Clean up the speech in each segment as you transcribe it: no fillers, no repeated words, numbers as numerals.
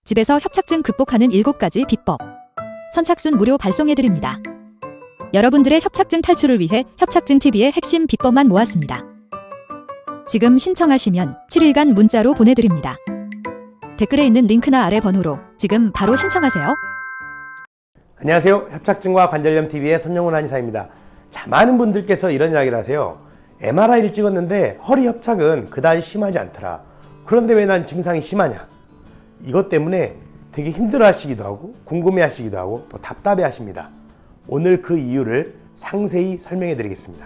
집에서 협착증 극복하는 7가지 비법. 선착순 무료 발송해드립니다. 여러분들의 협착증 탈출을 위해 협착증TV의 핵심 비법만 모았습니다. 지금 신청하시면 7일간 문자로 보내드립니다. 댓글에 있는 링크나 아래 번호로 지금 바로 신청하세요. 안녕하세요. 협착증과 관절염TV의 손영훈 한의사입니다. 자, 많은 분들께서 이런 이야기를 하세요. MRI를 찍었는데 허리 협착은 그다지 심하지 않더라. 그런데 왜 난 증상이 심하냐? 이것 때문에 되게 힘들어 하시기도 하고 궁금해 하시기도 하고 또 답답해 하십니다. 오늘 그 이유를 상세히 설명해 드리겠습니다.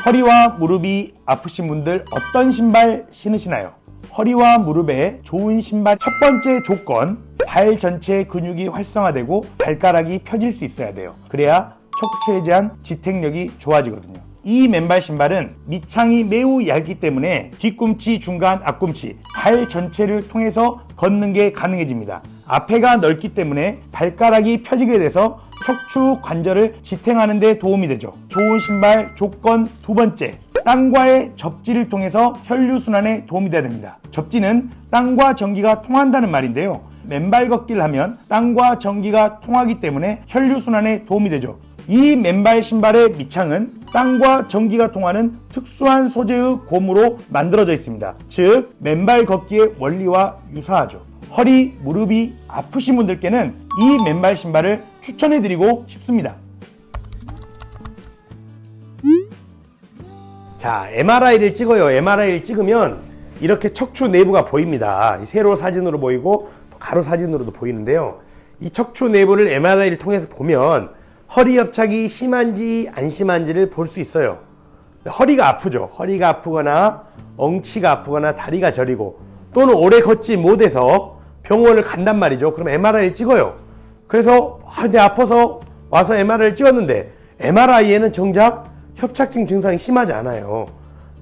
허리와 무릎이 아프신 분들 어떤 신발 신으시나요? 허리와 무릎에 좋은 신발 첫 번째 조건, 발 전체의 근육이 활성화되고 발가락이 펴질 수 있어야 돼요. 그래야 척추에 대한 지탱력이 좋아지거든요. 이 맨발 신발은 밑창이 매우 얇기 때문에 뒤꿈치, 중간, 앞꿈치, 발 전체를 통해서 걷는 게 가능해집니다. 앞에가 넓기 때문에 발가락이 펴지게 돼서 척추 관절을 지탱하는 데 도움이 되죠. 좋은 신발 조건 두 번째, 땀과의 접지를 통해서 혈류순환에 도움이 돼야 됩니다. 접지는 땀과 전기가 통한다는 말인데요. 맨발 걷기를 하면 땀과 전기가 통하기 때문에 혈류순환에 도움이 되죠. 이 맨발 신발의 밑창은 땀과 전기가 통하는 특수한 소재의 곰으로 만들어져 있습니다. 즉, 맨발 걷기의 원리와 유사하죠. 허리, 무릎이 아프신 분들께는 이 맨발 신발을 추천해드리고 싶습니다. 자, MRI를 찍어요. MRI를 찍으면 이렇게 척추 내부가 보입니다. 세로 사진으로 보이고 가로 사진으로도 보이는데요. 이 척추 내부를 MRI를 통해서 보면 허리 협착이 심한지 안 심한지를 볼 수 있어요. 허리가 아프죠. 허리가 아프거나 엉치가 아프거나 다리가 저리고 또는 오래 걷지 못해서 병원을 간단 말이죠. 그럼 MRI를 찍어요. 그래서 내 아파서 와서 MRI를 찍었는데 MRI에는 정작 협착증 증상이 심하지 않아요.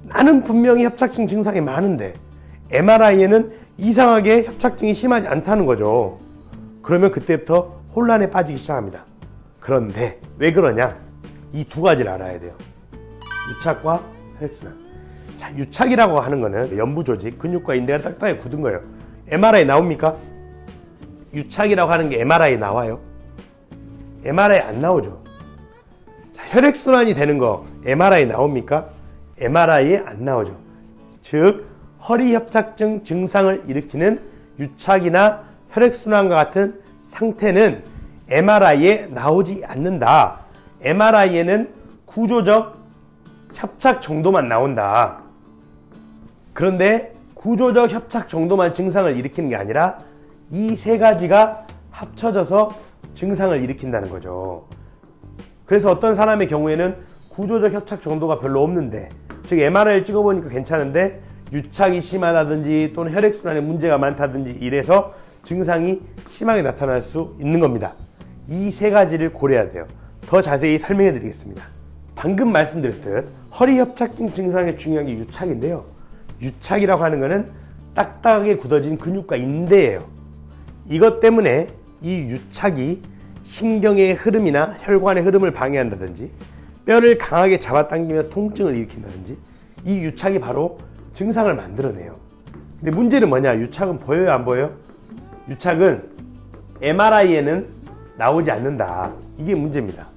나는 분명히 협착증 증상이 많은데 MRI에는 이상하게 협착증이 심하지 않다는 거죠. 그러면 그때부터 혼란에 빠지기 시작합니다. 그런데 왜 그러냐? 이 두 가지를 알아야 돼요. 유착과 혈액순환. 자, 유착이라고 하는 거는 연부 조직, 근육과 인대가 딱딱하게 굳은 거예요. MRI 나옵니까? 유착이라고 하는 게 MRI 나와요? MRI 안 나오죠. 자, 혈액순환이 되는 거 MRI 나옵니까? MRI에 안 나오죠. 즉, 허리 협착증 증상을 일으키는 유착이나 혈액순환과 같은 상태는 MRI에 나오지 않는다. MRI에는 구조적 협착 정도만 나온다. 그런데 구조적 협착 정도만 증상을 일으키는 게 아니라 이 세 가지가 합쳐져서 증상을 일으킨다는 거죠. 그래서 어떤 사람의 경우에는 구조적 협착 정도가 별로 없는데, 즉 MRI를 찍어보니까 괜찮은데 유착이 심하다든지 또는 혈액순환에 문제가 많다든지 이래서 증상이 심하게 나타날 수 있는 겁니다. 이 세 가지를 고려해야 돼요. 더 자세히 설명해 드리겠습니다. 방금 말씀드렸듯 허리 협착증 증상의 중요한 게 유착인데요. 유착이라고 하는 것은 딱딱하게 굳어진 근육과 인대예요. 이것 때문에 이 유착이 신경의 흐름이나 혈관의 흐름을 방해한다든지 뼈를 강하게 잡아당기면서 통증을 일으킨다든지 이 유착이 바로 증상을 만들어내요. 근데 문제는 뭐냐? 유착은 보여요, 안 보여요? 유착은 MRI에는 나오지 않는다. 이게 문제입니다.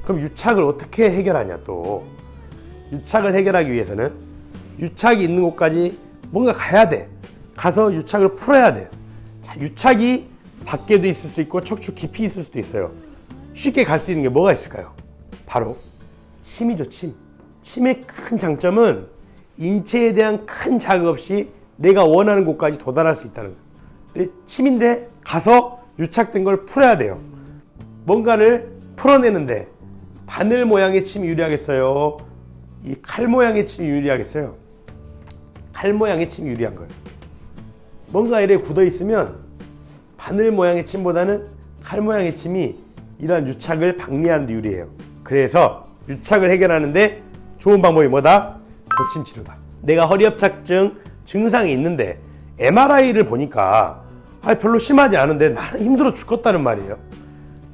그럼 유착을 어떻게 해결하냐 또. 유착을 해결하기 위해서는 유착이 있는 곳까지 뭔가 가야 돼. 가서 유착을 풀어야 돼. 자, 유착이 밖에도 있을 수 있고 척추 깊이 있을 수도 있어요. 쉽게 갈 수 있는 게 뭐가 있을까요? 바로 침이죠, 침. 침의 큰 장점은 인체에 대한 큰 자극 없이 내가 원하는 곳까지 도달할 수 있다는 거예요. 근데 침인데 가서 유착된 걸 풀어야 돼요. 뭔가를 풀어내는데 바늘 모양의 침이 유리하겠어요? 이 칼 모양의 침이 유리하겠어요? 칼 모양의 침이 유리한 거예요. 뭔가 이렇게 굳어 있으면 바늘 모양의 침보다는 칼 모양의 침이 이러한 유착을 방리하는 데 유리해요. 그래서 유착을 해결하는데 좋은 방법이 뭐다? 고침 치료다. 내가 허리 협착증 증상이 있는데 MRI를 보니까 별로 심하지 않은데 나는 힘들어 죽겠다는 말이에요.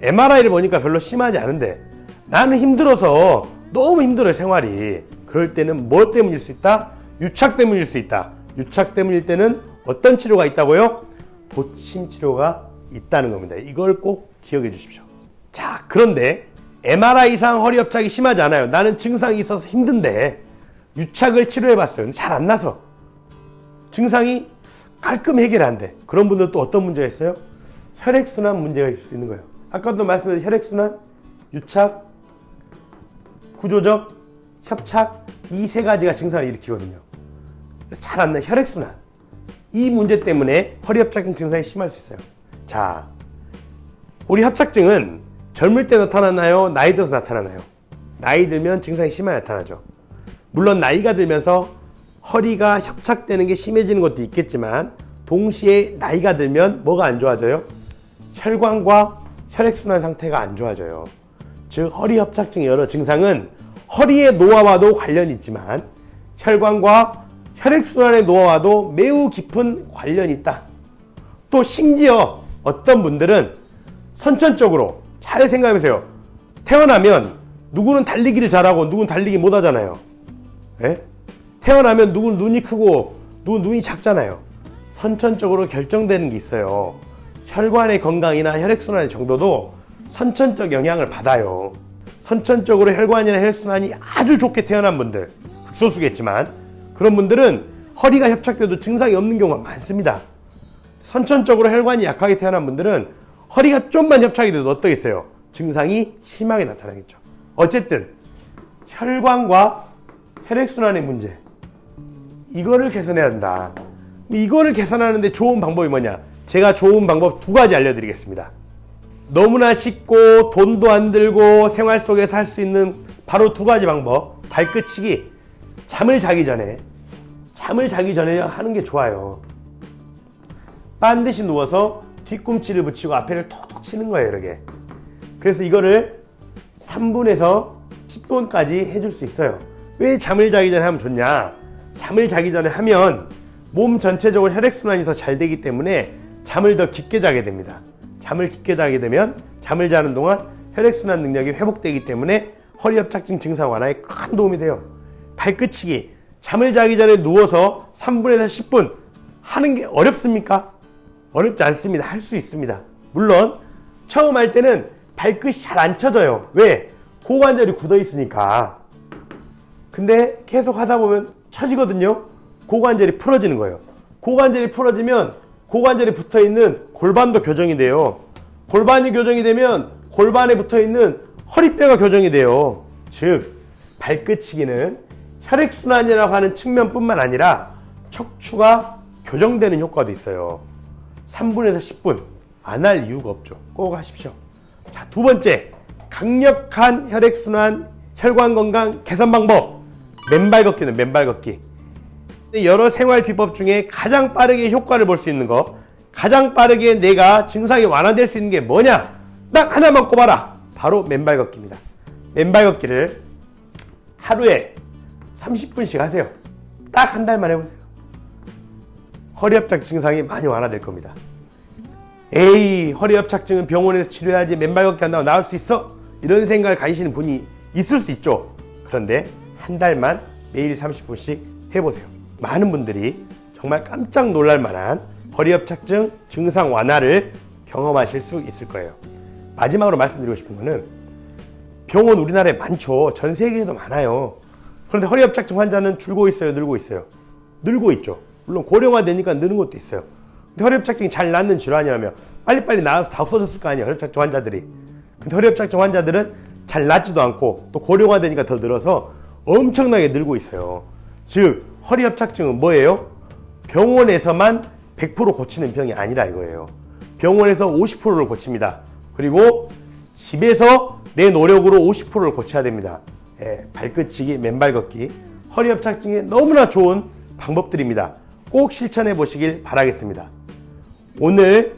MRI를 보니까 별로 심하지 않은데 나는 힘들어서 너무 힘들어요, 생활이. 그럴 때는 뭐 때문일 수 있다? 유착 때문일 수 있다. 유착 때문일 때는 어떤 치료가 있다고요? 도침 치료가 있다는 겁니다. 이걸 꼭 기억해 주십시오. 자, 그런데 MRI 이상 허리 협착이 심하지 않아요. 나는 증상이 있어서 힘든데 유착을 치료해 봤어요. 근데 잘 안 나서 증상이 깔끔히 해결 안 돼. 그런 분들 또 어떤 문제가 있어요? 혈액순환 문제가 있을 수 있는 거예요. 아까도 말씀드린 혈액순환, 유착, 구조적, 협착, 이 세 가지가 증상을 일으키거든요. 잘 안 나요. 혈액순환. 이 문제 때문에 허리 협착증 증상이 심할 수 있어요. 자, 우리 협착증은 젊을 때 나타나나요? 나이 들어서 나타나나요? 나이 들면 증상이 심하게 나타나죠. 물론 나이가 들면서 허리가 협착되는 게 심해지는 것도 있겠지만 동시에 나이가 들면 뭐가 안 좋아져요? 혈관과 혈액순환 상태가 안 좋아져요. 즉 허리 협착증의 여러 증상은 허리의 노화와도 관련이 있지만 혈관과 혈액순환의 노화와도 매우 깊은 관련이 있다. 또 심지어 어떤 분들은 선천적으로 잘 생각해보세요. 태어나면 누구는 달리기를 잘하고 누구는 달리기 못하잖아요. 예? 태어나면 누구는 눈이 크고 누구는 눈이 작잖아요. 선천적으로 결정되는 게 있어요. 혈관의 건강이나 혈액순환의 정도도 선천적 영향을 받아요. 선천적으로 혈관이나 혈액순환이 아주 좋게 태어난 분들, 극소수겠지만 그런 분들은 허리가 협착돼도 증상이 없는 경우가 많습니다. 선천적으로 혈관이 약하게 태어난 분들은 허리가 좀만 협착이 돼도 어떠겠어요? 증상이 심하게 나타나겠죠. 어쨌든 혈관과 혈액순환의 문제, 이거를 개선해야 한다. 이거를 개선하는데 좋은 방법이 뭐냐? 제가 좋은 방법 두 가지 알려드리겠습니다. 너무나 쉽고 돈도 안 들고 생활 속에서 할 수 있는 바로 두 가지 방법. 발끝치기. 잠을 자기 전에 하는 게 좋아요. 반드시 누워서 뒤꿈치를 붙이고 앞에를 톡톡 치는 거예요, 이렇게. 그래서 이거를 3분에서 10분까지 해줄 수 있어요. 왜 잠을 자기 전에 하면 좋냐? 잠을 자기 전에 하면 몸 전체적으로 혈액순환이 더 잘 되기 때문에 잠을 더 깊게 자게 됩니다. 잠을 깊게 자게 되면 잠을 자는 동안 혈액순환 능력이 회복되기 때문에 허리 협착증 증상 완화에 큰 도움이 돼요. 발끝치기. 잠을 자기 전에 누워서 3분에서 10분 하는 게 어렵습니까? 어렵지 않습니다. 할 수 있습니다. 물론 처음 할 때는 발끝이 잘 안 쳐져요. 왜? 고관절이 굳어 있으니까. 근데 계속 하다 보면 쳐지거든요. 고관절이 풀어지는 거예요. 고관절이 풀어지면 고관절이 붙어있는 골반도 교정이 돼요. 골반이 교정이 되면 골반에 붙어있는 허리뼈가 교정이 돼요. 즉 발끝치기는 혈액순환이라고 하는 측면뿐만 아니라 척추가 교정되는 효과도 있어요. 3분에서 10분 안 할 이유가 없죠. 꼭 하십시오. 자, 두 번째, 강력한 혈액순환, 혈관 건강 개선 방법. 맨발 걷기는 맨발 걷기. 여러 생활 비법 중에 가장 빠르게 효과를 볼 수 있는 거, 가장 빠르게 내가 증상이 완화될 수 있는 게 뭐냐? 딱 하나만 꼽아라. 바로 맨발 걷기입니다. 맨발 걷기를 하루에 30분씩 하세요. 딱 한 달만 해보세요. 허리 협착 증상이 많이 완화될 겁니다. 에이, 허리 협착증은 병원에서 치료해야지, 맨발 걷기 한다고 나을 수 있어? 이런 생각을 가지시는 분이 있을 수 있죠. 그런데 한 달만 매일 30분씩 해보세요. 많은 분들이 정말 깜짝 놀랄 만한 허리 협착증 증상 완화를 경험하실 수 있을 거예요. 마지막으로 말씀드리고 싶은 거는 병원 우리나라에 많죠. 전 세계에도 많아요. 그런데 허리 협착증 환자는 줄고 있어요, 늘고 있어요? 늘고 있죠. 물론 고령화되니까 느는 것도 있어요. 근데 허리 협착증이 잘 낫는 질환이라면 빨리빨리 나아서 다 없어졌을 거 아니에요, 허리 협착증 환자들이. 근데 허리 협착증 환자들은 잘 낫지도 않고 또 고령화되니까 더 늘어서 엄청나게 늘고 있어요. 즉 허리 협착증은 뭐예요? 병원에서만 100% 고치는 병이 아니라 이거예요. 병원에서 50%를 고칩니다. 그리고 집에서 내 노력으로 50%를 고쳐야 됩니다. 예, 발끝치기, 맨발 걷기, 허리 협착증에 너무나 좋은 방법들입니다. 꼭 실천해 보시길 바라겠습니다. 오늘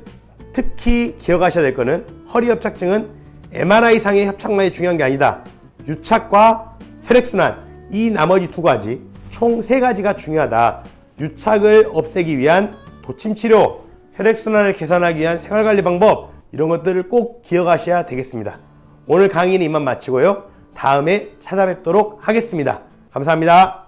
특히 기억하셔야 될 거는 허리 협착증은 MRI상의 협착만이 중요한 게 아니다. 유착과 혈액순환, 이 나머지 두 가지, 총 세 가지가 중요하다. 유착을 없애기 위한 도침치료, 혈액순환을 개선하기 위한 생활관리 방법, 이런 것들을 꼭 기억하셔야 되겠습니다. 오늘 강의는 이만 마치고요. 다음에 찾아뵙도록 하겠습니다. 감사합니다.